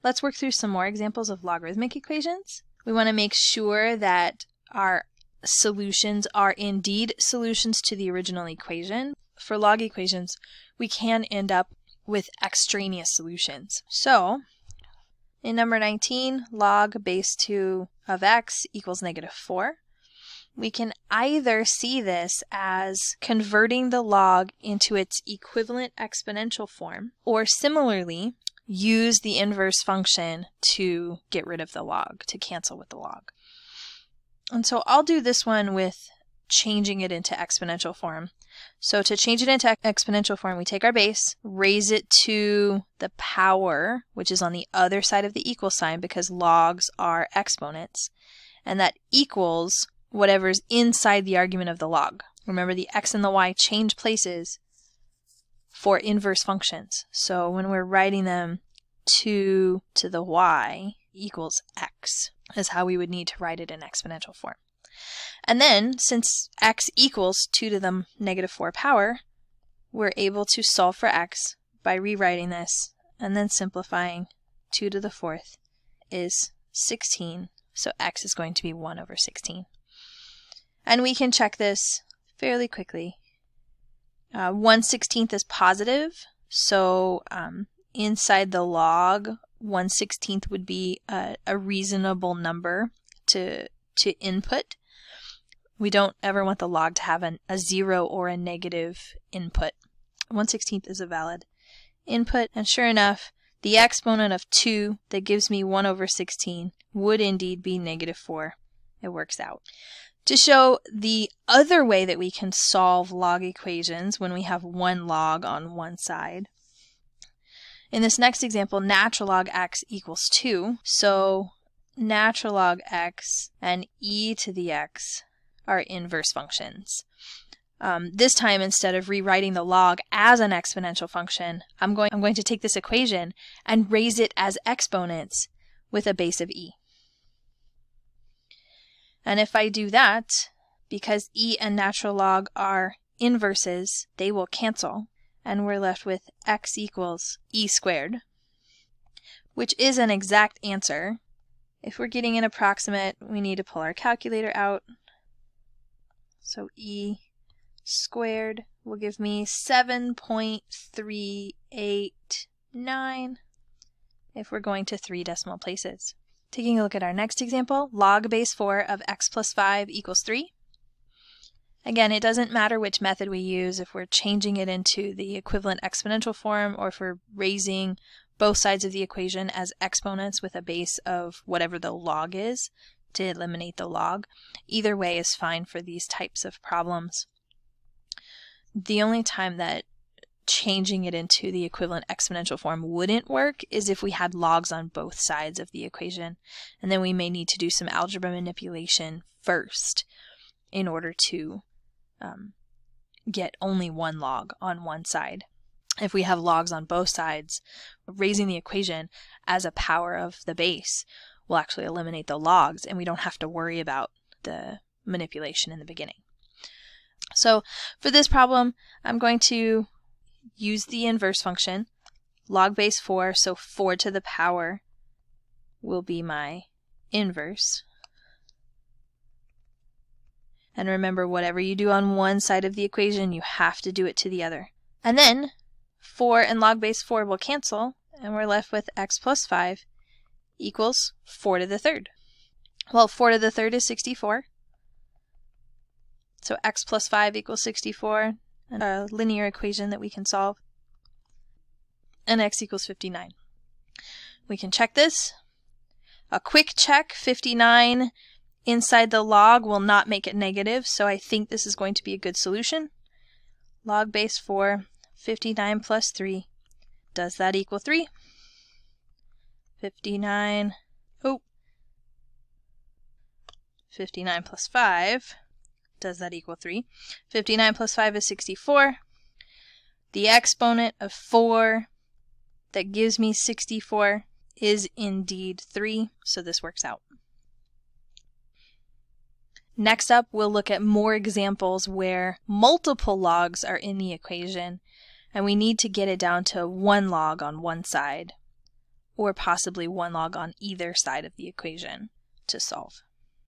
let's work through some more examples of logarithmic equations. We want to make sure that our solutions are indeed solutions to the original equation. For log equations, we can end up with extraneous solutions. So, in number 19, log base 2 of x equals -4. We can either see this as converting the log into its equivalent exponential form, or similarly, use the inverse function to get rid of the log, to cancel with the log. And so I'll do this one with changing it into exponential form. So to change it into exponential form, we take our base, raise it to the power, which is on the other side of the equal sign because logs are exponents, and that equals whatever's inside the argument of the log. Remember, the x and the y change places for inverse functions. So when we're writing them 2 to the y equals x is how we would need to write it in exponential form. And then, since x equals 2 to the -4 power, we're able to solve for x by rewriting this and then simplifying. 2 to the 4th is 16, so x is going to be 1 over 16. And we can check this fairly quickly. 1/16 is positive, so inside the log, 1/16 would be a reasonable number to input. We don't ever want the log to have a 0 or a negative input. 1/16 is a valid input, and sure enough, the exponent of 2 that gives me 1 over 16 would indeed be -4. It works out. To show the other way that we can solve log equations when we have one log on one side, in this next example, natural log x equals 2. So natural log x and e to the x are inverse functions. This time, instead of rewriting the log as an exponential function, I'm going to take this equation and raise it as exponents with a base of e. And if I do that, because e and natural log are inverses, they will cancel, and we're left with x equals e squared, which is an exact answer. If we're getting an approximate, we need to pull our calculator out. So e squared will give me 7.389 if we're going to 3 decimal places. Taking a look at our next example, log base 4 of x plus 5 equals 3. Again, it doesn't matter which method we use, if we're changing it into the equivalent exponential form or if we're raising both sides of the equation as exponents with a base of whatever the log is to eliminate the log. Either way is fine for these types of problems. The only time that changing it into the equivalent exponential form wouldn't work is if we had logs on both sides of the equation, and then we may need to do some algebra manipulation first in order to get only one log on one side. If we have logs on both sides, raising the equation as a power of the base will actually eliminate the logs, and we don't have to worry about the manipulation in the beginning. So for this problem, I'm going to use the inverse function, log base 4, so 4 to the power will be my inverse. And remember, whatever you do on one side of the equation, you have to do it to the other. And then 4 and log base 4 will cancel, and we're left with x plus 5 equals 4 to the third. Well, 4 to the third is 64. So x plus 5 equals 64. A linear equation that we can solve, and x equals 59. We can check this. A quick check, 59 inside the log will not make it negative, so I think this is going to be a good solution. Log base 4, 59 plus 3, does that equal 3? 59 plus 5, does that equal 3? 59 plus 5 is 64. The exponent of 4 that gives me 64 is indeed 3, so this works out. Next up, we'll look at more examples where multiple logs are in the equation, and we need to get it down to one log on one side. or possibly 1 log on either side of the equation to solve.